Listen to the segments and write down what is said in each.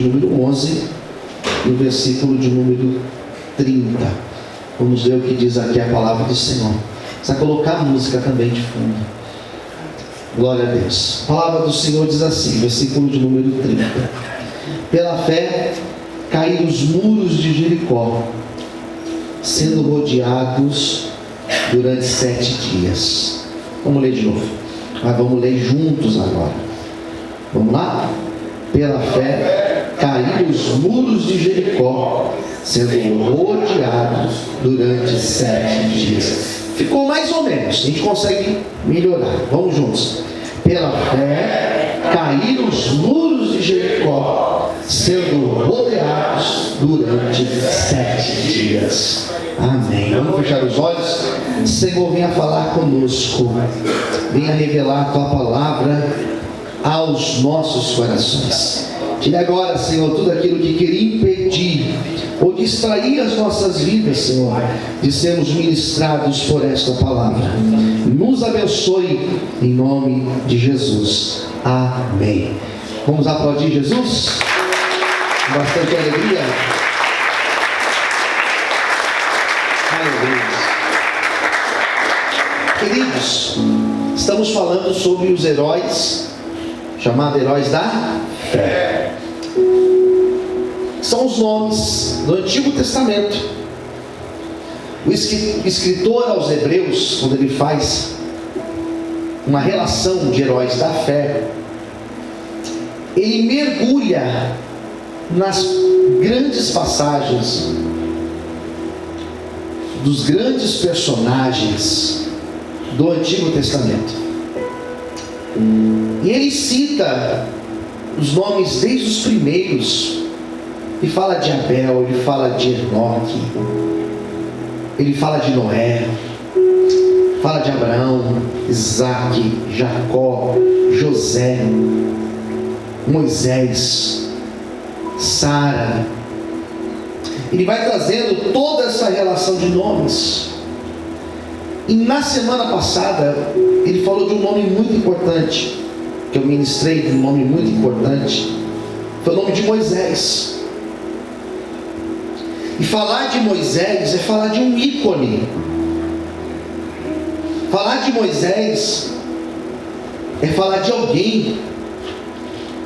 número 11 e o versículo de número 30. Vamos ver o que diz aqui a palavra do Senhor. Precisa colocar a música também de fundo. Glória a Deus. A palavra do Senhor diz assim, versículo de número 30. Pela fé caíram os muros de Jericó, sendo rodeados durante 7 dias. Vamos ler de novo. Mas vamos ler juntos agora. Vamos lá? Pela fé caíram os muros de Jericó, sendo rodeados durante 7 dias. Ficou mais ou menos, a gente consegue melhorar. Vamos juntos. Pela fé caíram os muros de Jericó, sendo rodeados durante 7 dias. Amém. Vamos fechar os olhos. Senhor, venha falar conosco, venha revelar a Tua palavra aos nossos corações. Tire agora, Senhor, tudo aquilo que queria impedir ou distrair as nossas vidas, Senhor, de sermos ministrados por esta palavra. Nos abençoe em nome de Jesus. Amém. Vamos aplaudir Jesus? Com bastante alegria. Aleluia. Queridos, estamos falando sobre os heróis, chamados heróis da fé. São os nomes do Antigo Testamento. O escritor aos Hebreus, quando ele faz uma relação de heróis da fé, ele mergulha nas grandes passagens dos grandes personagens do Antigo Testamento. E ele cita os nomes desde os primeiros. Ele fala de Abel, ele fala de Enoque, ele fala de Noé, fala de Abraão, Isaac, Jacó, José, Moisés, Sara. Ele vai trazendo toda essa relação de nomes. E na semana passada ele falou de um nome muito importante, que eu ministrei, de um nome muito importante, foi o nome de Moisés. E falar de Moisés é falar de um ícone. Falar de Moisés é falar de alguém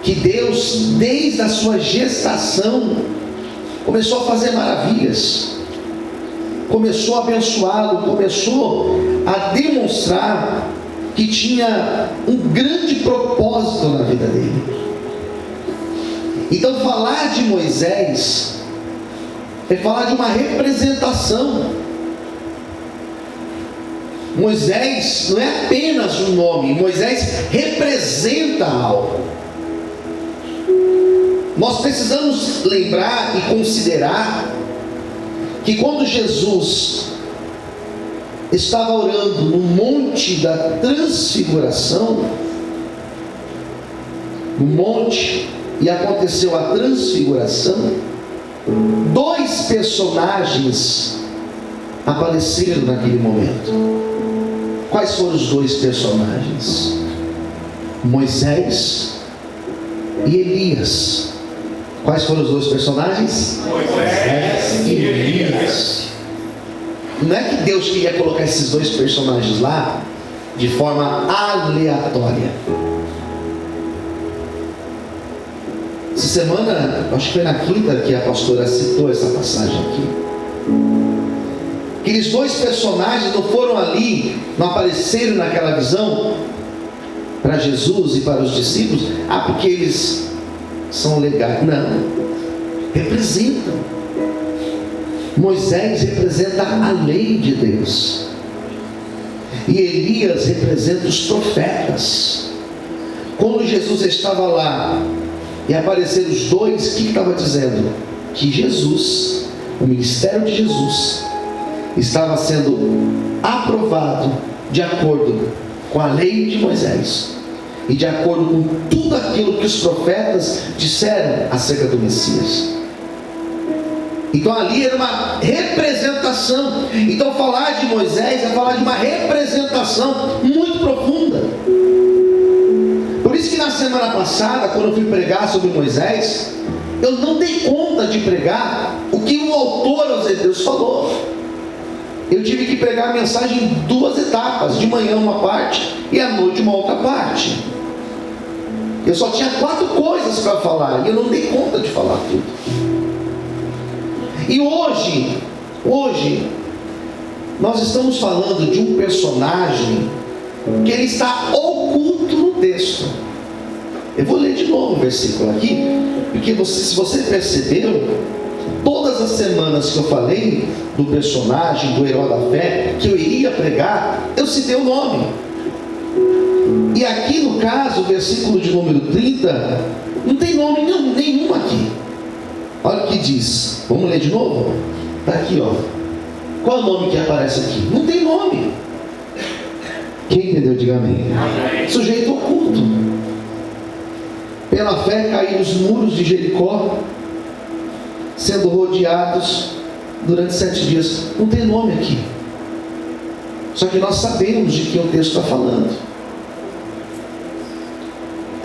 que Deus, desde a sua gestação, começou a fazer maravilhas, começou a abençoá-lo, começou a demonstrar que tinha um grande propósito na vida dele. Então falar de Moisés é falar de uma representação. Moisés não é apenas um nome, Moisés representa algo. Nós precisamos lembrar e considerar que quando Jesus estava orando no monte da transfiguração, no monte, e aconteceu a transfiguração, 2 personagens apareceram naquele momento. Quais foram os 2 personagens? Moisés e Elias. Quais foram os 2 personagens? Moisés e Elias. Não é que Deus queria colocar esses 2 personagens lá de forma aleatória. Essa semana, acho que foi na quinta que a pastora citou essa passagem aqui. Aqueles 2 personagens não foram ali, não apareceram naquela visão para Jesus e para os discípulos, porque eles são legais. Não, representam. Moisés representa a lei de Deus, e Elias representa os profetas. Quando Jesus estava lá e apareceram os 2, o que estava dizendo? Que Jesus, o ministério de Jesus, estava sendo aprovado de acordo com a lei de Moisés e de acordo com tudo aquilo que os profetas disseram acerca do Messias. Então ali era uma representação. Então falar de Moisés é falar de uma representação muito profunda. Por isso que na semana passada, quando eu fui pregar sobre Moisés, eu não dei conta de pregar o que o autor aos Hebreus falou. Eu tive que pregar a mensagem em 2 etapas, de manhã uma parte e à noite uma outra parte. Eu só tinha 4 coisas para falar e eu não dei conta de falar tudo. E hoje nós estamos falando de um personagem que ele está oculto no texto. Eu vou ler de novo o versículo aqui, porque se você percebeu, todas as semanas que eu falei do personagem, do herói da fé, que eu iria pregar, eu citei o nome. E aqui no caso, o versículo de número 30, não tem nome nenhum aqui. Olha o que diz. Vamos ler de novo? Está aqui, ó. Qual é o nome que aparece aqui? Não tem nome. Quem entendeu, diga amém. Sujeito oculto. Pela fé caíram os muros de Jericó, sendo rodeados durante 7 dias. Não tem nome aqui. Só que nós sabemos de que o texto está falando.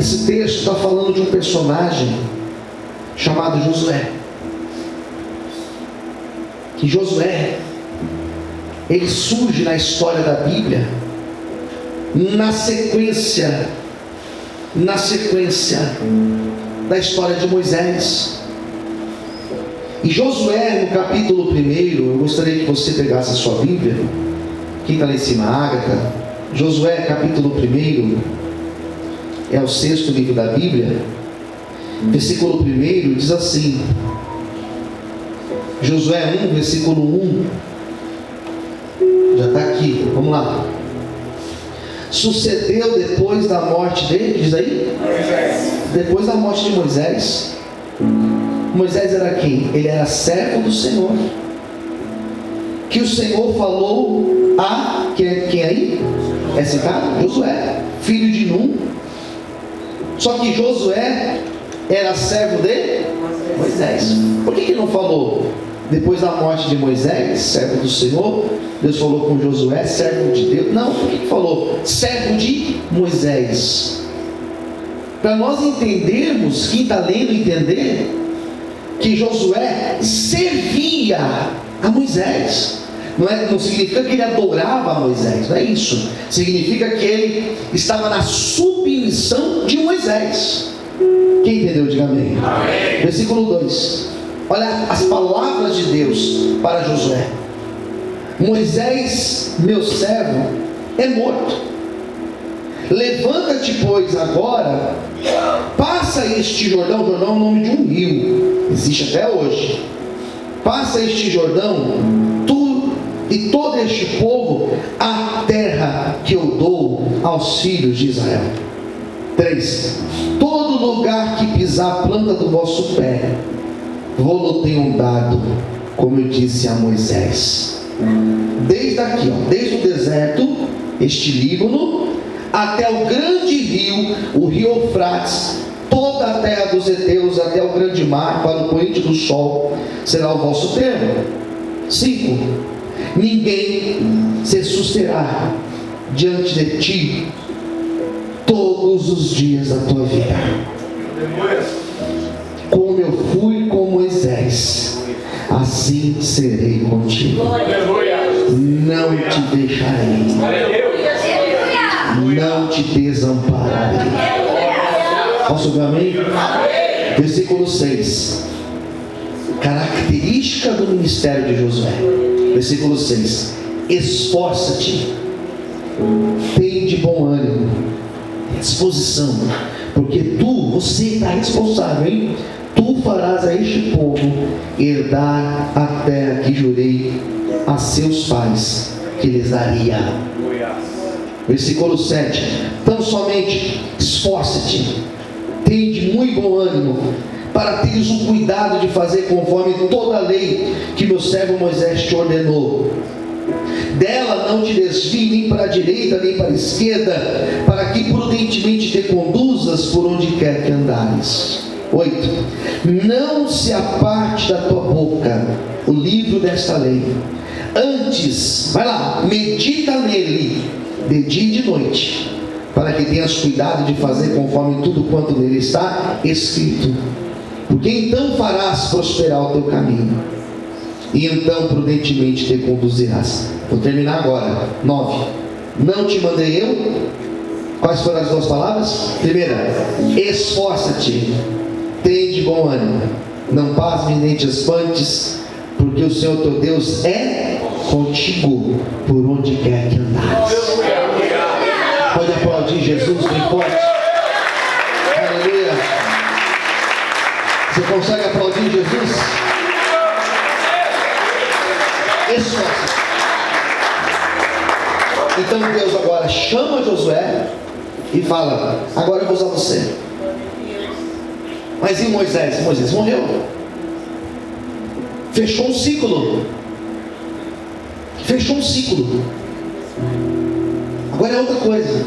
Esse texto está falando de um personagem chamado Josué. Que Josué, ele surge na história da Bíblia na sequência da história de Moisés. E Josué, no capítulo 1, eu gostaria que você pegasse a sua Bíblia. Quem está lá em cima, Ágata. Josué, capítulo 1, é o 6º livro da Bíblia. Versículo 1 diz assim: Josué 1, versículo 1. Já está aqui, vamos lá. Sucedeu depois da morte dele, diz aí? Moisés. Depois da morte de Moisés. Moisés era quem? Ele era servo do Senhor, que o Senhor falou a quem aí? É citado? Josué, filho de Num. Só que Josué era servo de Moisés. Por que não falou depois da morte de Moisés, servo do Senhor? Deus falou com Josué, servo de Deus. Não, por que falou servo de Moisés? Para nós entendermos, quem está lendo entender, que Josué servia a Moisés. Não significa que ele adorava a Moisés, não é isso. Significa que ele estava na submissão de Moisés. Quem entendeu, diga amém. Amém. Versículo 2. Olha as palavras de Deus para Josué: Moisés, meu servo, é morto. Levanta-te, pois, agora, passa este Jordão. Jordão é o nome de um rio, existe até hoje. Passa este Jordão, tu e todo este povo, a terra que eu dou aos filhos de Israel. 3. Todo lugar que pisar a planta do vosso pé, vou-lo tenho dado, como eu disse a Moisés. Desde aqui, desde o deserto, este Líbano, até o grande rio, o rio Eufrates, toda a terra dos heteus, até o grande mar, para o poente do sol, será o vosso termo. 5. Ninguém se susterá diante de ti todos os dias da tua vida. Como eu fui com Moisés, assim serei contigo. Não te deixarei, não te desampararei. Posso ver amém? Versículo 6. Característica do ministério de Josué. Versículo 6. Esforça-te, tem de bom ânimo, disposição, porque você está responsável, hein? Tu farás a este povo herdar a terra que jurei a seus pais que lhes daria. Versículo 7. Tão somente esforça-te, tem de muito bom ânimo, para teres o cuidado de fazer conforme toda a lei que meu servo Moisés te ordenou. Dela não te desvie nem para a direita nem para a esquerda, para que prudentemente te conduzas por onde quer que andares. 8. Não se aparte da tua boca o livro desta lei. Antes, vai lá, medita nele de dia e de noite, para que tenhas cuidado de fazer conforme tudo quanto nele está escrito. porque então farás prosperar o teu caminho, e então prudentemente te conduzirás. Vou terminar agora. 9. Não te mandei eu? Quais foram as duas palavras? Primeira, esforça-te, tem de bom ânimo, não pasme nem te espantes, porque o Senhor teu Deus é contigo por onde quer que andares. Pode aplaudir Jesus bem forte. Aleluia. Você consegue aplaudir Jesus? Esforça. Então Deus agora chama Josué e fala: agora eu vou usar você. Mas e Moisés? Moisés morreu. Fechou um ciclo. Fechou um ciclo. Agora é outra coisa.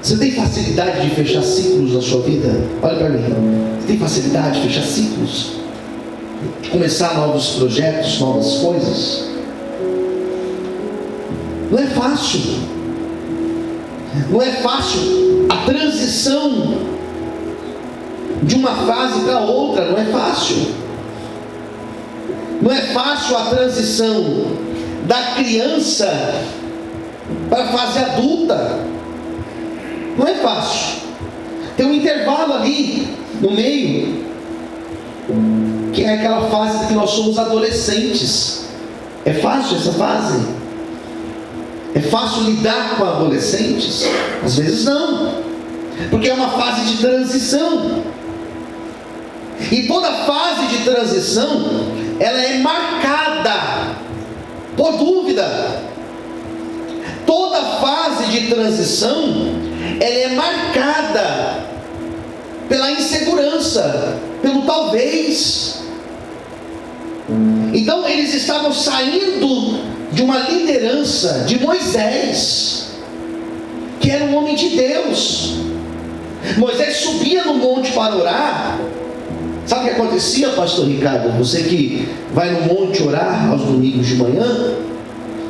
Você tem facilidade de fechar ciclos na sua vida? Olha para mim. Você tem facilidade de fechar ciclos? De começar novos projetos, novas coisas? Não é fácil. Não é fácil a transição de uma fase para outra. Não é fácil. Não é fácil a transição da criança para a fase adulta. Não é fácil. Tem um intervalo ali no meio, que é aquela fase que nós somos adolescentes. É fácil essa fase? É fácil lidar com adolescentes? Às vezes não, porque é uma fase de transição. E toda fase de transição, ela é marcada por dúvida. Toda fase de transição, ela é marcada pela insegurança, pelo talvez. Então eles estavam saindo de uma liderança de Moisés, que era um homem de Deus. Moisés subia no monte para orar. Sabe o que acontecia, pastor Ricardo? Você que vai no monte orar aos domingos de manhã,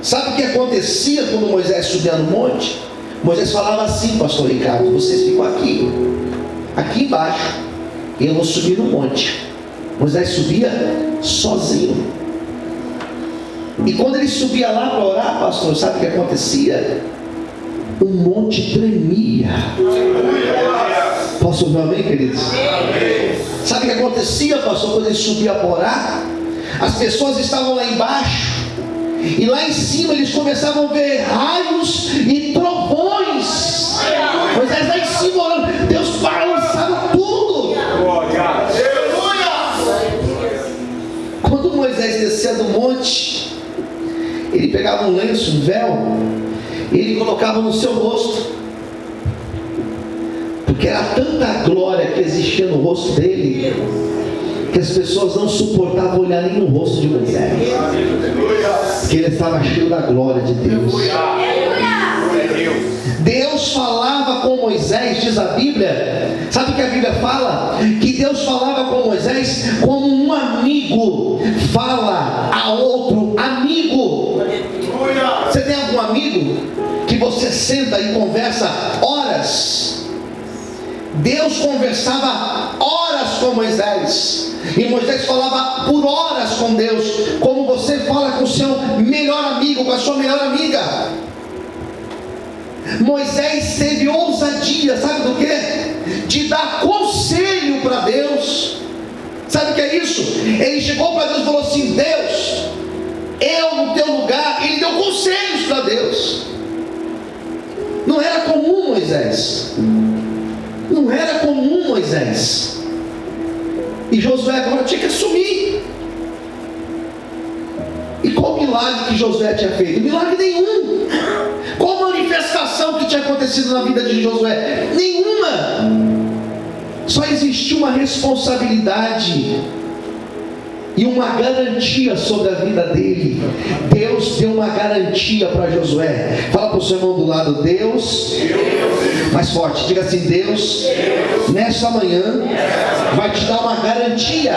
sabe o que acontecia quando Moisés subia no monte? Moisés falava assim: pastor Ricardo, vocês ficam aqui embaixo, e eu vou subir no monte. Moisés subia sozinho. E quando ele subia lá para orar, pastor, sabe o que acontecia? O monte tremia. Posso ouvir um amém, queridos? Sabe o que acontecia, pastor, quando ele subia para orar? As pessoas estavam lá embaixo, e lá em cima eles começavam a ver raios e trovões. Moisés lá em cima orando, Deus balançava tudo. Quando Moisés descia do monte, ele pegava um lenço, um véu, e ele colocava no seu rosto, porque era tanta glória que existia no rosto dele, que as pessoas não suportavam olhar nem no rosto de Moisés, que ele estava cheio da glória de Deus. Deus falava com Moisés, diz a Bíblia. Sabe o que a Bíblia fala? Que Deus falava com Moisés como um amigo fala a outro amigo. Você tem algum amigo que você senta e conversa horas? Deus conversava horas com Moisés, e Moisés falava por horas com Deus, como você fala com o seu melhor amigo, com a sua melhor amiga. Moisés teve ousadia, sabe do que? De dar conselho para Deus. Sabe o que é isso? Ele chegou para Deus e falou assim: Deus, eu no teu lugar. Ele deu conselhos para Deus. Não era comum, Moisés. Não era comum, Moisés. E Josué agora tinha que assumir. E qual milagre que Josué tinha feito? Milagre nenhum. Qual manifestação que tinha acontecido na vida de Josué? Nenhuma. Só existia uma responsabilidade e uma garantia sobre a vida dele. Deus deu uma garantia para Josué. Fala para o seu irmão do lado: Deus, mais forte, diga assim: Deus, nessa manhã vai te dar uma garantia.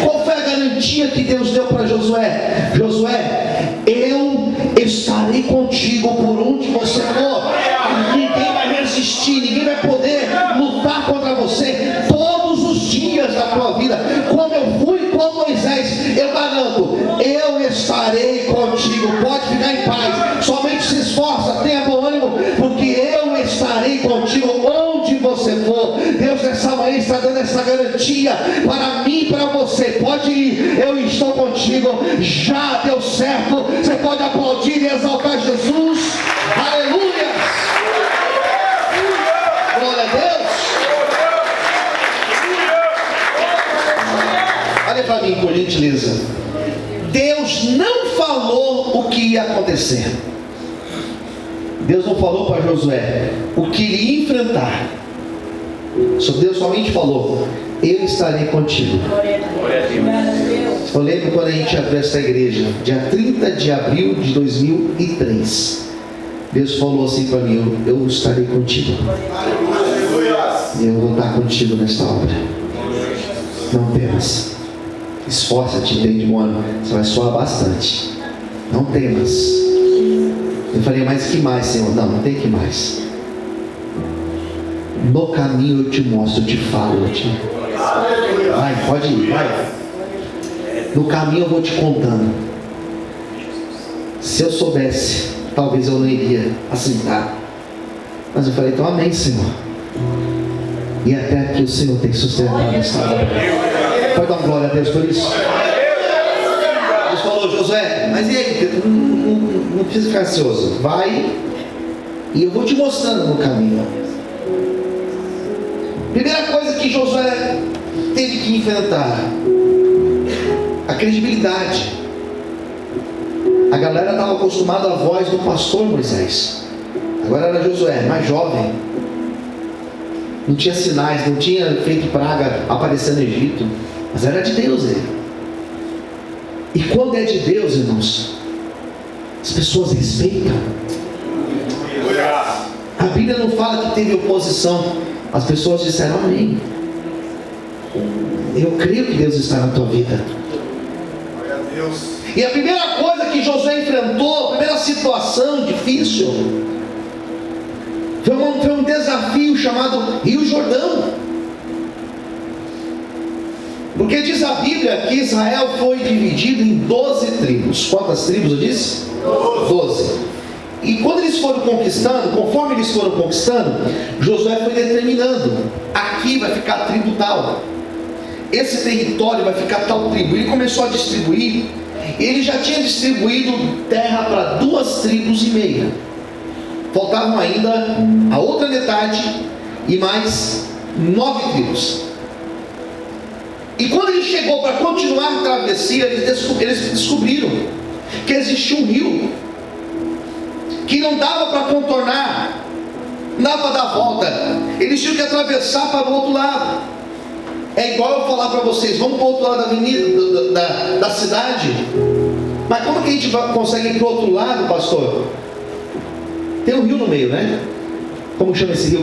Qual foi a garantia que Deus deu para Josué? Josué, eu estarei contigo por onde você for. Ninguém vai resistir, ninguém vai poder lutar contra você. nessa manhã está dando essa garantia para mim e para você. Pode ir, eu estou contigo. Já deu certo. Você pode aplaudir e exaltar Jesus. Aleluia! Glória a Deus. Olha para mim, por gentileza. Deus não falou o que ia acontecer. Deus não falou para Josué o que ele ia enfrentar. Deus somente falou: eu estarei contigo. Eu lembro quando a gente abriu essa igreja, dia 30 de abril de 2003. Deus falou assim para mim: eu estarei contigo. E eu vou estar contigo nesta obra. Não temas. Esforça-te, entende, mano? Você vai suar bastante. Não temas. Eu falei: mas que mais, Senhor? Não tem que mais. No caminho eu te mostro, eu te falo, Vai, pode ir, vai. No caminho eu vou te contando. Se eu soubesse, talvez eu não iria aceitar. Mas eu falei: então amém, Senhor. E até aqui o Senhor tem sustentado essa obra. Pode dar uma glória a Deus por isso? Deus falou: Josué, mas e aí? Não precisa ficar ansioso. Vai e eu vou te mostrando no caminho. Primeira coisa que Josué teve que enfrentar: a credibilidade. A galera estava acostumada à voz do pastor Moisés. Agora era Josué, mais jovem. Não tinha sinais, não tinha feito praga aparecer no Egito. Mas era de Deus ele. E quando é de Deus, irmãos, as pessoas respeitam. A Bíblia não fala que teve oposição. As pessoas disseram amém. Eu creio que Deus está na tua vida. E a primeira coisa que Josué enfrentou, a primeira situação difícil, foi um desafio chamado Rio Jordão. Porque diz a Bíblia que Israel foi dividido em 12 tribos. Quantas tribos eu disse? 12. E quando eles foram conquistando, conforme eles foram conquistando, Josué foi determinando: aqui vai ficar a tribo tal, esse território vai ficar tal tribo. Ele começou a distribuir. Ele já tinha distribuído terra para 2 tribos e meia. Faltavam ainda a outra metade e mais 9 tribos. E quando ele chegou para continuar a travessia, eles descobriram que existia um rio que não dava para contornar, não dava para dar volta. Eles tinham que atravessar para o outro lado. É igual eu falar para vocês: vamos para o outro lado da avenida, da cidade. Mas como que a gente consegue ir para o outro lado, pastor? Tem um rio no meio, né? Como chama esse rio?